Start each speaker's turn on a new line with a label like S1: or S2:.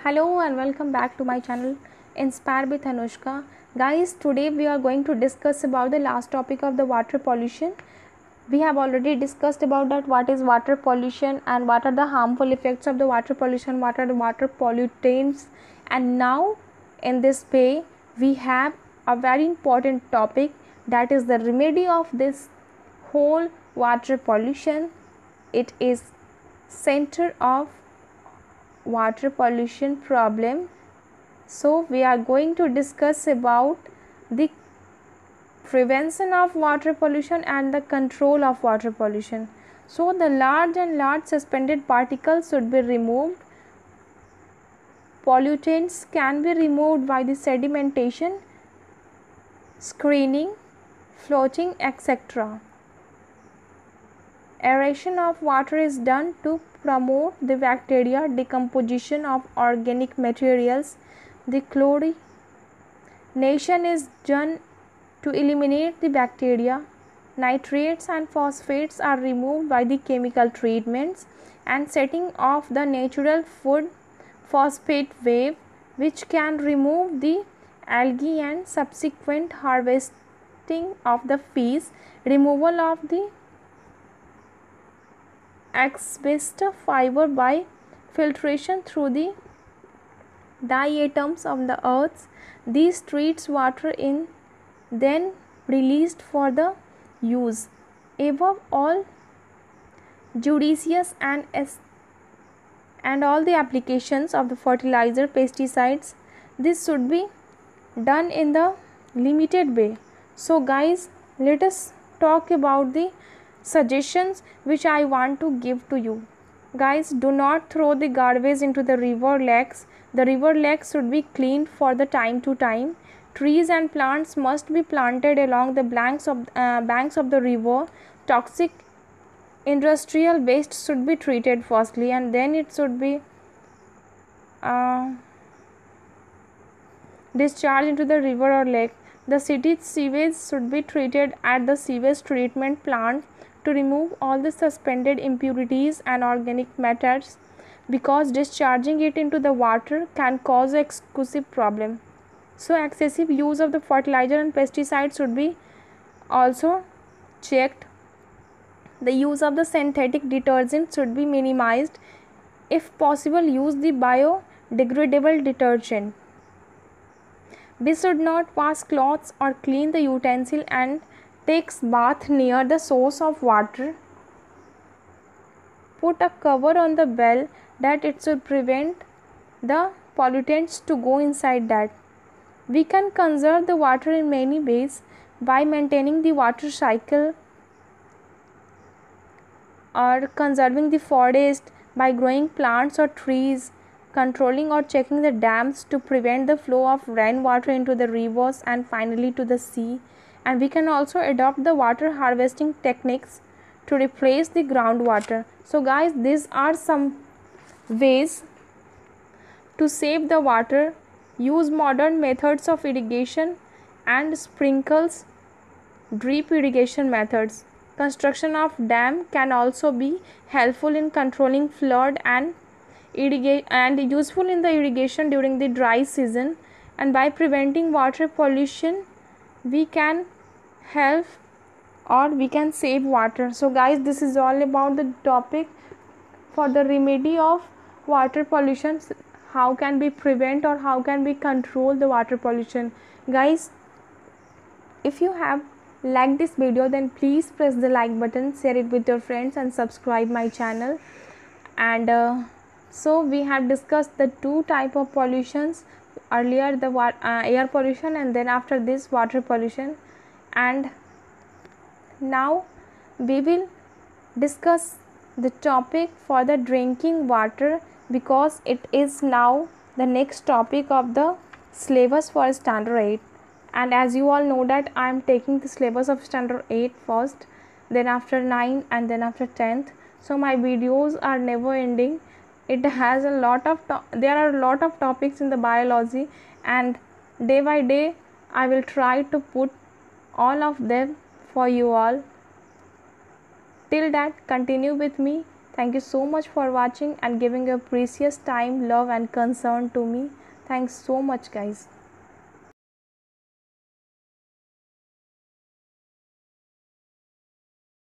S1: Hello and welcome back to my channel Inspire with Anushka. Guys, today we are going to discuss about the last topic of the water pollution. We have already discussed about that what is water pollution and what are the harmful effects of the water pollution, what are the water pollutants, and now in this way we have a very important topic, that is the remedy of this whole water pollution. It is center of water pollution problem. So we are going to discuss about the prevention of water pollution and the control of water pollution. So the large suspended particles should be removed. Pollutants can be removed by the sedimentation, screening, floating, etc. Aeration of water is done to promote the bacteria decomposition of organic materials. The chlorination is done to eliminate the bacteria. Nitrates and phosphates are removed by the chemical treatments and setting off the natural food phosphate wave, which can remove the algae, and subsequent harvesting of the fish, removal of the asbestos fiber by filtration through the diatoms of the earth. These treats water in then released for the use. Above all, judicious and all the applications of the fertilizer, pesticides, this should be done in the limited way. So guys, let us talk about the suggestions which I want to give to you. Guys, do not throw the garbage into the river lakes. The river lakes should be cleaned for the time to time. Trees and plants must be planted along the banks of the river. Toxic industrial waste should be treated firstly, and then it should be discharged into the river or lake. The city's sewage should be treated at the sewage treatment plant to remove all the suspended impurities and organic matters, because discharging it into the water can cause an excessive problem. So excessive use of the fertilizer and pesticides should be also checked. The use of the synthetic detergent should be minimized. If possible, use the biodegradable detergent. We should not wash clothes or clean the utensil and takes bath near the source of water. Put a cover on the well that it should prevent the pollutants to go inside that. We can conserve the water in many ways: by maintaining the water cycle, or conserving the forest, by growing plants or trees, controlling or checking the dams to prevent the flow of rainwater into the rivers and finally to the sea. And we can also adopt the water harvesting techniques to replace the groundwater. So guys, these are some ways to save the water. Use modern methods of irrigation and sprinkles, drip irrigation methods. Construction of dam can also be helpful in controlling flood and useful in the irrigation during the dry season. And by preventing water pollution, we can help or we can save water. So guys, this is all about the topic for the remedy of water pollution, how can we prevent or how can we control the water pollution. Guys, if you have liked this video, then please press the like button, share it with your friends and subscribe my channel. And so we have discussed the two type of pollutions earlier, the air pollution, and then after this water pollution. And now we will discuss the topic for the drinking water, because it is now the next topic of the syllabus for standard 8. And as you all know that I am taking the syllabus of standard 8 first, then after 9, and then after 10th. So my videos are never ending. It has a lot of there are a lot of topics in the biology, and day by day I will try to put all of them for you all. Till that, continue with me Thank you so much for watching and giving your precious time, love and concern to me. Thanks so much, guys.